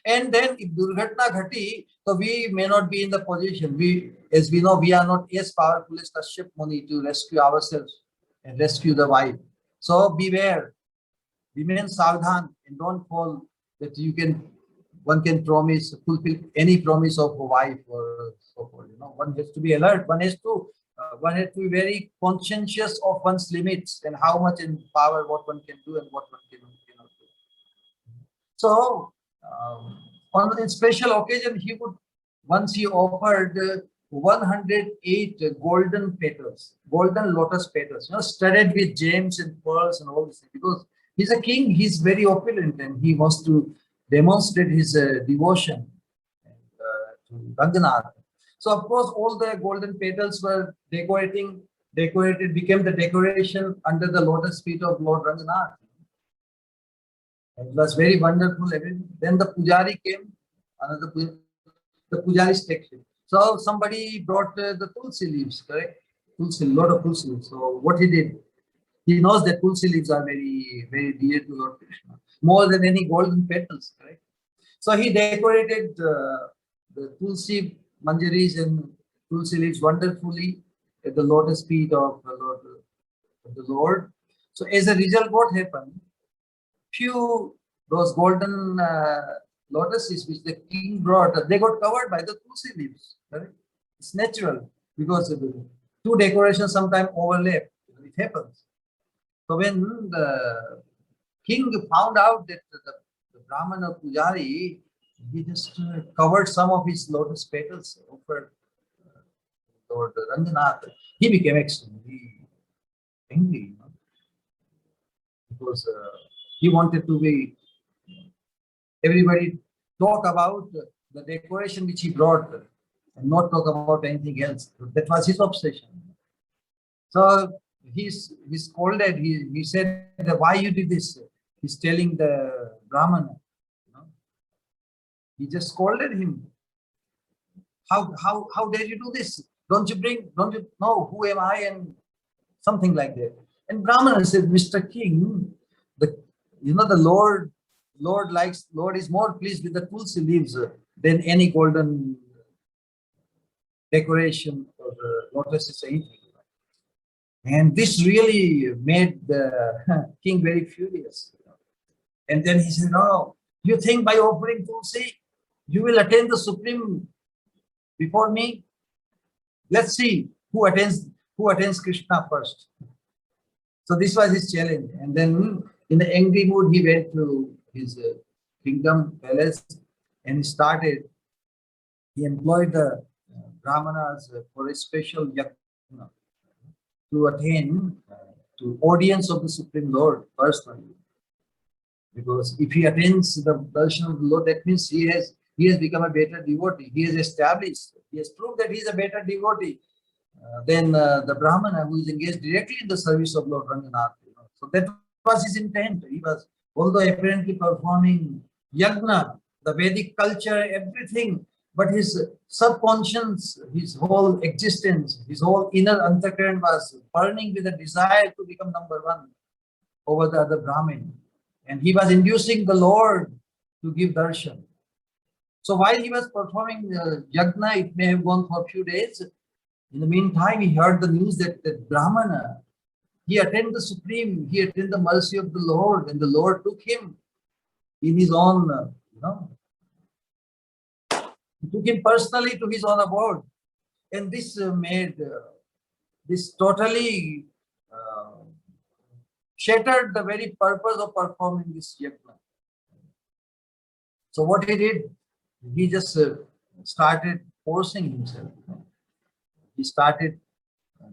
And then if durghatna ghatti, so we may not be in the position. As we know, we are not as powerful as Kashyap Muni to rescue ourselves and rescue the wife. So beware, remain savdhan, and don't fall that one can promise, fulfill any promise of a wife or so forth. One has to be alert. One has to be very conscientious of one's limits and how much in power what one can do and what one cannot do. So on a special occasion, he offered 108 golden petals, golden lotus petals, studded with gems and pearls and all this, because he's a king, he's very opulent, and he wants to demonstrate his devotion to Ranganath. So of course, all the golden petals were decorated, became the decoration under the lotus feet of Lord Ranganath. It was very wonderful. Then the Pujari came, the Pujari's section. So somebody brought the tulsi leaves, correct? Lot of tulsi leaves. So what he did, he knows that tulsi leaves are very, very dear to Lord Krishna, more than any golden petals, correct? So he decorated the tulsi manjaris and tulsi leaves wonderfully at the lotus feet of the Lord. So as a result, what happened? Those golden lotuses which the king brought, they got covered by the tulsi leaves. Right? It's natural, because the two decorations sometimes overlap. It happens. So when the king found out that the Brahmana Pujari, he just covered some of his lotus petals over Lord Ranganath, he became extremely angry, because he wanted to be, everybody talk about the decoration which he brought and not talk about anything else. That was his obsession. So he scolded, he said, why you did this? He's telling the Brahmana. He just scolded him. How dare you do this? Don't you know who am I? And something like that. And Brahmana said, Mr. King, the Lord is more pleased with the tulsi leaves than any golden decoration or lotus. And this really made the king very furious. And then he said, no, you think by offering tulsi, you will attain the supreme before me? Let's see who attains Krishna first. So this was his challenge. And then in the angry mood, he went to his kingdom palace, and he employed the Brahmanas for a special yajna to attain to audience of the Supreme Lord personally. Because if he attains the darshan of the Lord, that means he has become a better devotee. He has established, he has proved that he is a better devotee than the Brahmana who is engaged directly in the service of Lord Ranganath. So that was his intent. He was, although apparently performing yajna, the Vedic culture, everything, but his subconscious, his whole existence, his whole inner antakaran was burning with a desire to become number one over the other Brahmin. And he was inducing the Lord to give darshan. So while he was performing yajna, it may have gone for a few days. In the meantime, he heard the news that the Brahmana, he attained the supreme, he attained the mercy of the Lord, and the Lord took him in his own, he took him personally to his own abode. And this made, this totally shattered the very purpose of performing this yajna. So what he did, he just started forcing himself. He started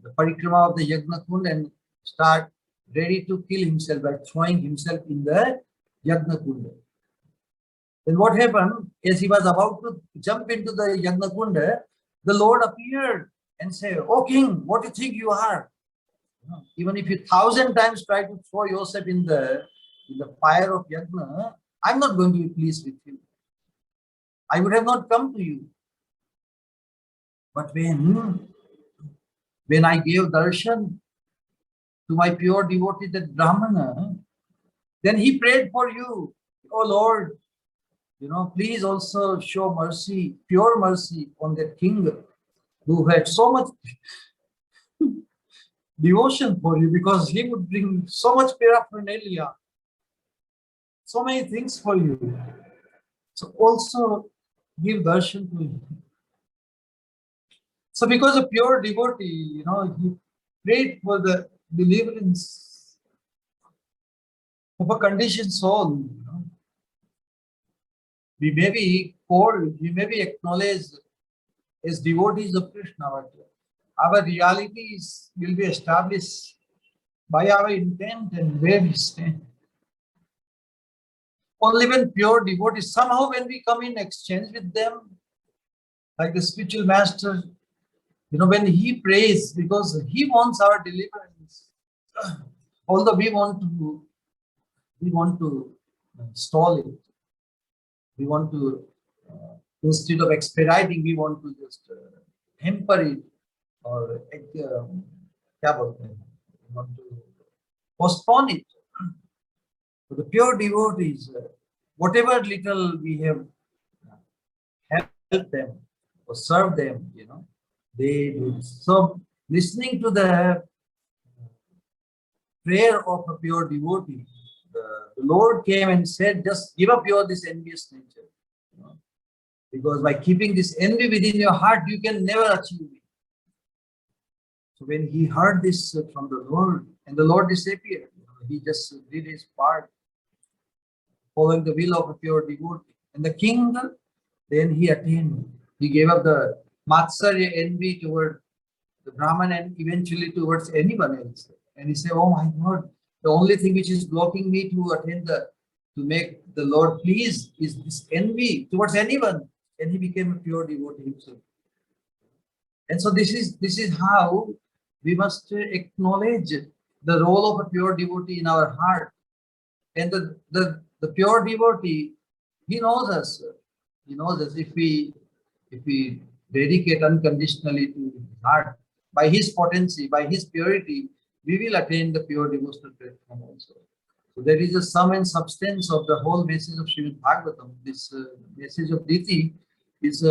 the parikrama of the yajna kund, and start ready to kill himself by throwing himself in the Yagna Kunda. Then what happened? As he was about to jump into the Yagna Kunda, the Lord appeared and said, "O king, what do you think you are? Even if you 1,000 times try to throw yourself in the fire of Yagna, I'm not going to be pleased with you. I would have not come to you. But when I gave darshan to my pure devotee, that Brahmana, then he prayed for you. Oh Lord, please also show mercy, pure mercy on that king who had so much devotion for you, because he would bring so much paraphernalia, so many things for you. So also give darshan to him." So because a pure devotee, he prayed for the deliverance of a conditioned soul. We may be called, we may be acknowledged as devotees of Krishna, but our realities will be established by our intent and where we stand. Only when pure devotees, somehow when we come in exchange with them, like the spiritual master, when he prays, because he wants our deliverance, although we want to stall it, we want to, instead of expediting, we want to just temper it, or we want to postpone it. For the pure devotees, whatever little we have helped them or served them, they do. So listening to the prayer of a pure devotee, the Lord came and said, just give up this envious nature. Because by keeping this envy within your heart, you can never achieve it. So when he heard this from the Lord, and the Lord disappeared, he just did his part, following the will of a pure devotee. And the king, then he attained. He gave up the matsarya, envy toward the Brahman, and eventually towards anyone else. And he said, "Oh my God, the only thing which is blocking me to attain to make the Lord pleased is this envy towards anyone." And he became a pure devotee himself. And so this is how we must acknowledge the role of a pure devotee in our heart. And the pure devotee, he knows us. He knows us. If we dedicate unconditionally to his heart, by his potency, by his purity, we will attain the pure devotional platform also. So there is a sum and substance of the whole message of Srimad Bhagavatam. This message of Diti is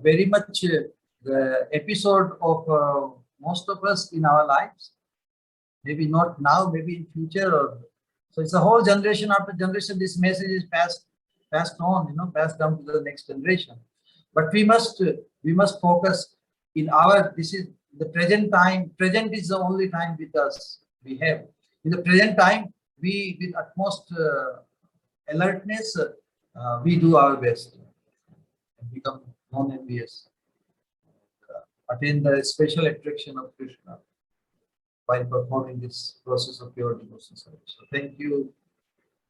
very much the episode of most of us in our lives. Maybe not now, maybe in future. So it's a whole generation after generation. This message is passed on, passed down to the next generation. But we must focus in our. This is the present time. Present is the only time with us we have. In the present time, we, with utmost alertness, we do our best and become non-envious, attain the special attraction of Krishna by performing this process of pure devotion service. So thank you,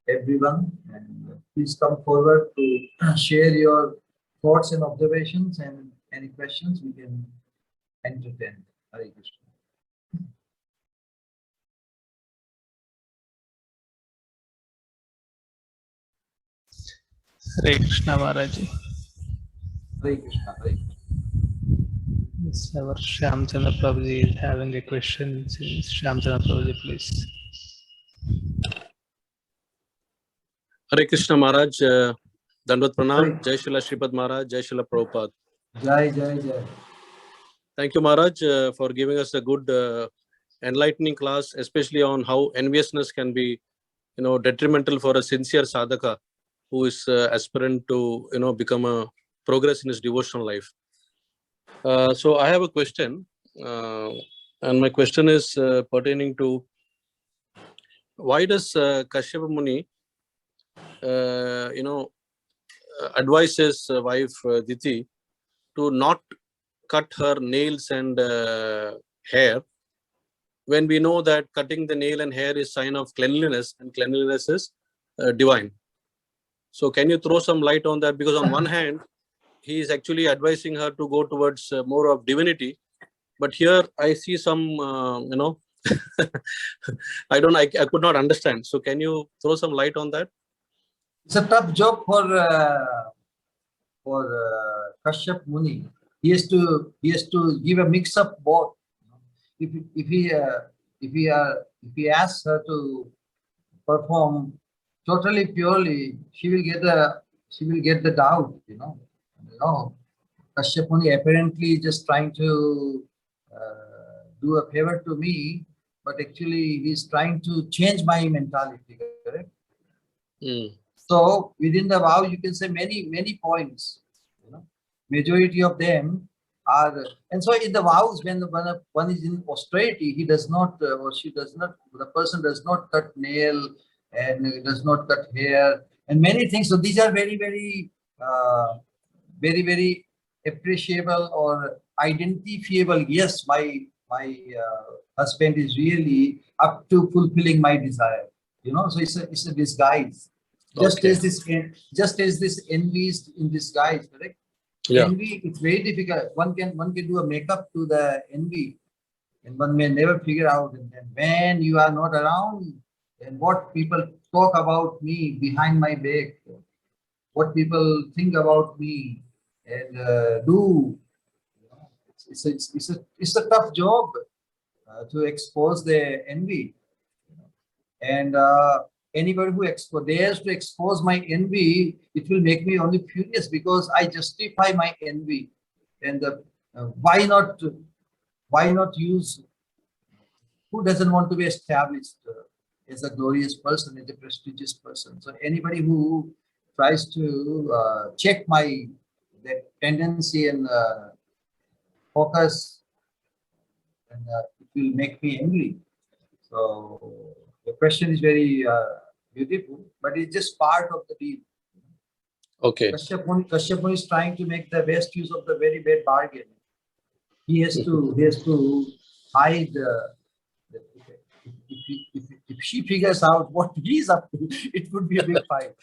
everyone, and please come forward to share your thoughts and observations, and any questions we can entertain. Hare Krishna. Hare Krishna Maharaj. Hare Krishna. Hare Krishna. Yes, our Shyamchandra Prabhuji is having a question. Shyamchandra Prabhuji, please. Hare Krishna Maharaj, Dandavat Pranam, Jai Shila Shripad Maharaj, Jai Shila Prabhupada. Jai, Jai, Jai. Thank you Maharaj for giving us a good enlightening class, especially on how enviousness can be, detrimental for a sincere sadhaka who is aspirant to, become a progress in his devotional life. So I have a question, and my question is pertaining to why does Kashyapa Muni, advise his wife Diti to not cut her nails and hair when we know that cutting the nail and hair is sign of cleanliness, and cleanliness is divine. So can you throw some light on that? Because on one hand, he is actually advising her to go towards more of divinity, but here I see some, I could not understand. So can you throw some light on that? It's a tough job for Kashyap Muni. He has to give a mix of both. If he asks her to perform totally purely, she will get the doubt. No, Kashyap Muni apparently just trying to do a favor to me, but actually he's trying to change my mentality. Correct? Mm. So within the vow, you can say many points. Majority of them are, and so in the vows, when one is in austerity, he does not or she does not. The person does not cut nail and does not cut hair and many things. So these are very very appreciable or identifiable. Yes, my husband is really up to fulfilling my desire. So it's a disguise. Just as this envy is in disguise, correct? Yeah. Envy, it's very difficult. One can do a makeup to the envy, and one may never figure out. And then when you are not around, and what people talk about me behind my back, what people think about me and do. It's a tough job to expose the envy, and anybody who dares to expose my envy, it will make me only furious because I justify my envy. And why not use? Who doesn't want to be established as a glorious person, as a prestigious person? So anybody who tries to check that tendency and focus, and it will make me angry. So the question is very beautiful, but it's just part of the deal. Okay. Kashyap Muni is trying to make the best use of the very bad bargain. He has to hide. If she figures out what he's up to, it would be a big fight.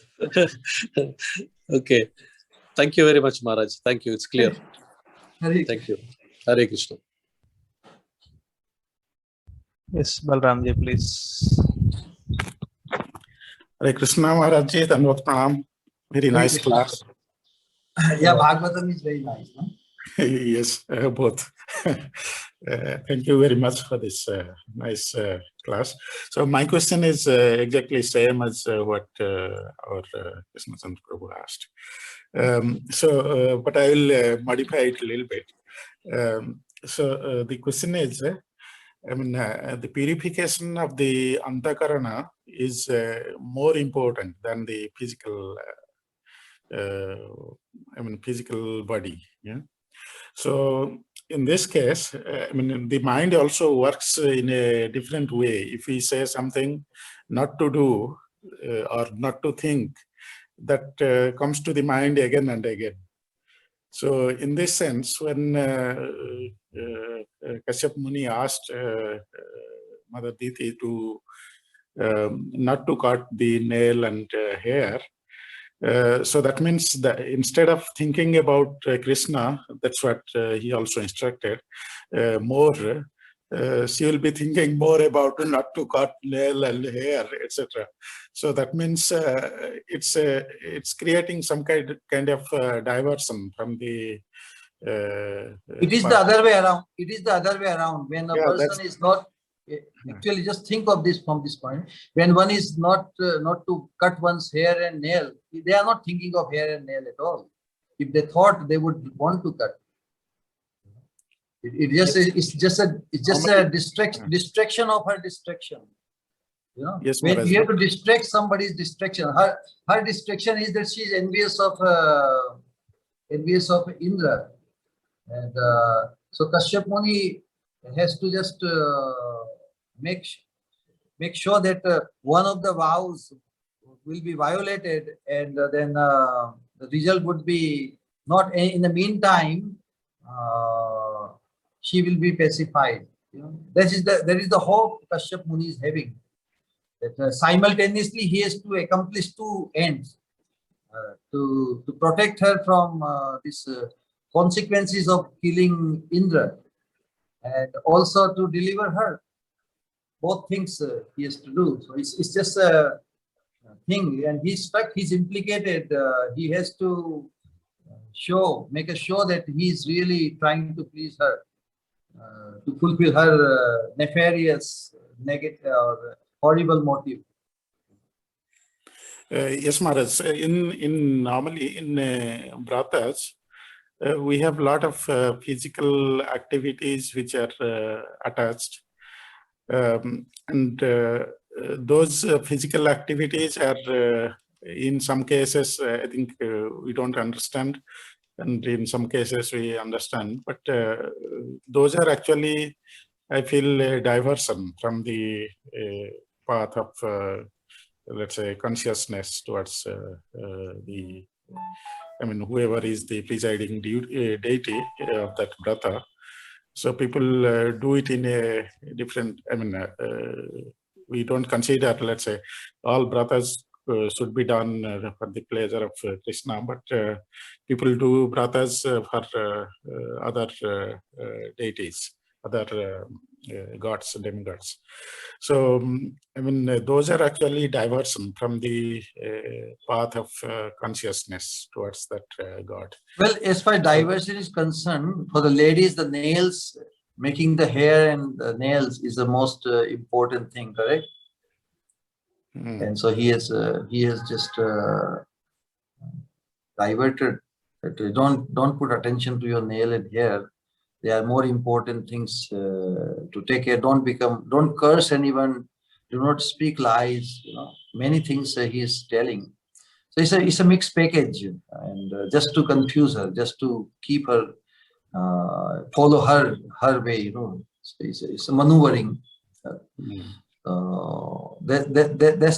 Okay. Thank you very much, Maharaj. Thank you. It's clear. Thank you. Hare Krishna. Yes, Balramji, please. Hare Krishna Maharaj Ji, Dandavat Pranam. Very nice class. Yeah, Bhagavatam is very nice. No? Yes, both. Thank you very much for this nice class. So my question is exactly same as what our Krishna Chandra Prabhu asked. But I will modify it a little bit. The question is, the purification of the antakarana is more important than the physical, physical body. Yeah. So in this case, the mind also works in a different way. If we say something not to do or not to think, that comes to the mind again and again. So in this sense, when Kashyap Muni asked Mother Diti to not to cut the nail and hair, so that means that instead of thinking about Krishna, that's what he also instructed, more, she will be thinking more about not to cut nail and hair, etc. So that means it's creating some kind of diversion from the. It is the other way around. It is the other way around. When a person is not actually, just think of this from this point. When one is not to cut one's hair and nail, they are not thinking of hair and nail at all. If they thought, they would want to cut. It's just a distraction of her distraction. Yes, when you have to distract somebody's distraction, her distraction is that she is envious of Indra, and so Kashyap Muni has to just make sure that one of the vows will be violated, and then the result would be not. In the meantime, she will be pacified. You know, that is the hope Kashyap Muni is having. That simultaneously he has to accomplish two ends. To protect her from these consequences of killing Indra, and also to deliver her. Both things he has to do. So it's just a thing, and he's stuck. He's implicated. He has to make a show that he's really trying to please her, to fulfill her nefarious, negative, or horrible motive. Yes, Maharaj. In normally in Bratas, we have a lot of physical activities which are attached, and those physical activities are in some cases I think we don't understand, and in some cases we understand, but those are actually, I feel, diversion from the path of let's say consciousness towards the, I mean, whoever is the presiding deity of that brata. So people do it in a different, I mean, we don't consider, let's say, all bratas should be done for the pleasure of Krishna, but people do bratas for other deities, other gods, demigods. So, I mean, those are actually diversion from the path of consciousness towards that God. Well, as far as diversion is concerned, for the ladies, the nails, making the hair and the nails is the most important thing, correct? And so he has just diverted that don't put attention to your nail and hair. There are more important things to take care. Don't curse anyone. Do not speak lies. You know, many things he is telling. So it's a mixed package, and just to confuse her, just to keep her follow her way. You know, it's a maneuvering. That's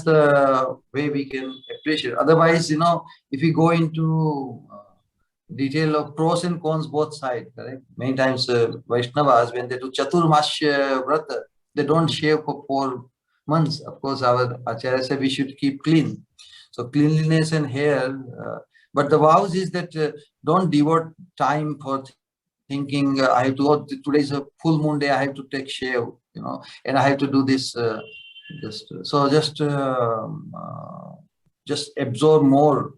the way we can appreciate. Otherwise, you know, if we go into detail of pros and cons both sides, correct? Many times Vaishnavas, when they do Chaturmasya Vrata, they don't shave for 4 months. Of course, our Acharya said we should keep clean. So cleanliness and hair, but the vows is that don't devote time for thinking I have to, today is a full moon day, I have to take shave, you know, and I have to do this. Just absorb more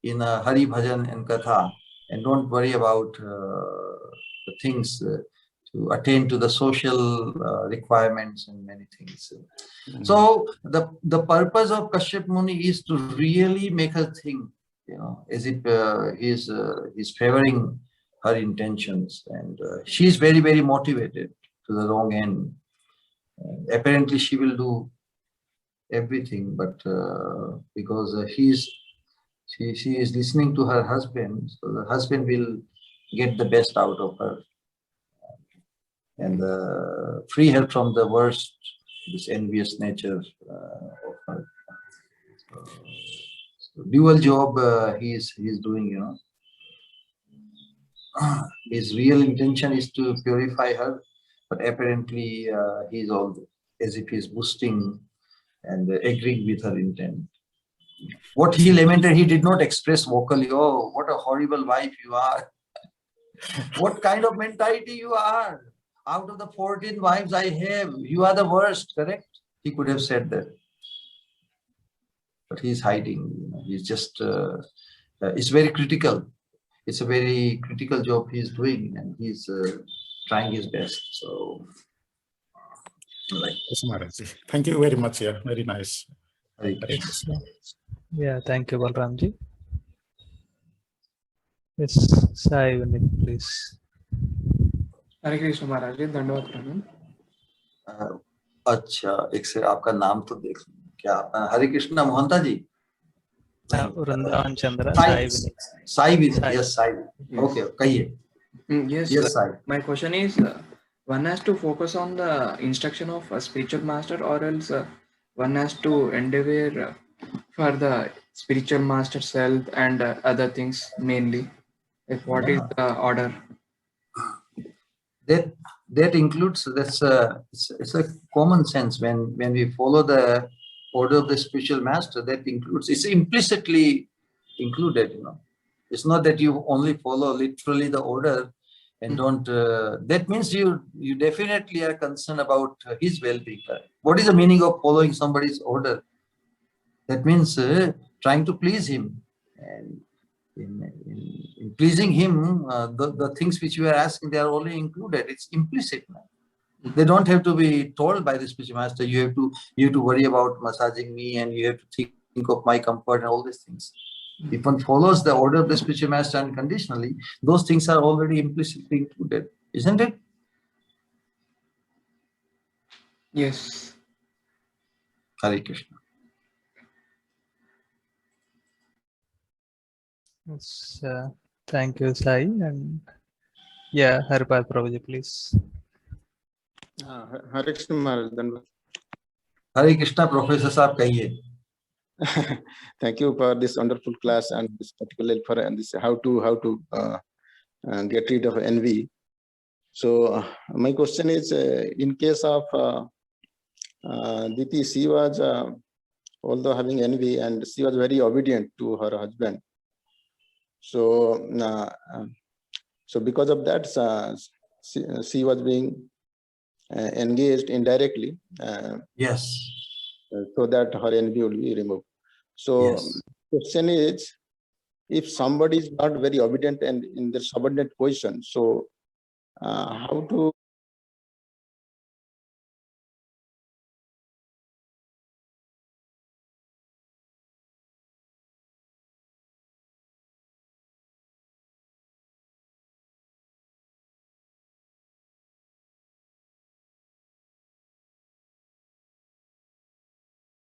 in Hari Bhajan and Katha, and don't worry about the things to attain to the social requirements and many things. So the purpose of Kashyap Muni is to really make her think, you know, as if he's favoring her intentions, and she's very, very motivated to the wrong end. Apparently she will do everything, but because she is listening to her husband, so the husband will get the best out of her and free her from the worst, this envious nature of her. So dual job he's doing, you know. His real intention is to purify her, but apparently he's all as if he's boosting and agreeing with her intent. What he lamented, he did not express vocally, oh, what a horrible wife you are. What kind of mentality you are. Out of the 14 wives I have, you are the worst, correct? He could have said that. But he's hiding, you know, he's just, it's very critical. It's a very critical job he's doing, and he's trying his best. So, like, thank you very much. Yeah, very nice. Yeah, thank you, Balramji. Yes, Sai, please. हरे कृष्ण महाराज जी, धन्यवाद प्रणाम। अच्छा, एक से आपका नाम तो देख क्या, हरे कृष्ण मोहंता जी, वृंदावन चंद्र, साई विनय, yes, Sai. Okay, कहिए. Yes, Sai. My question is, one has to focus on the instruction of a spiritual master, or else one has to endeavor for the spiritual master's health and other things mainly. Like what is the order? that includes, it's a common sense. When we follow the order of the spiritual master, that includes, it's implicitly included, you know. It's not that you only follow literally the order and don't, that means you definitely are concerned about his well-being. What is the meaning of following somebody's order? That means trying to please him. And in pleasing him, the things which you are asking, they are already included. It's implicit. They don't have to be told by the spiritual master, you have to worry about massaging me, and you have to think of my comfort and all these things. If one follows the order of the spiritual master unconditionally, those things are already implicitly included, isn't it? Yes. Hare Krishna. Yes, thank you, Sai. And yeah, Haripal Prabhuji, please. Hare Krishna Maharaj, then. Hare Krishna, Professor Saab kahiye. Thank you for this wonderful class, and this particularly for this how to get rid of envy. So my question is, in case of Diti, she was although having envy, and she was very obedient to her husband. So so because of that, she was being engaged indirectly. Yes. So that her envy will be removed. So Yes. question is, if somebody is not very obedient and in the subordinate position, so how to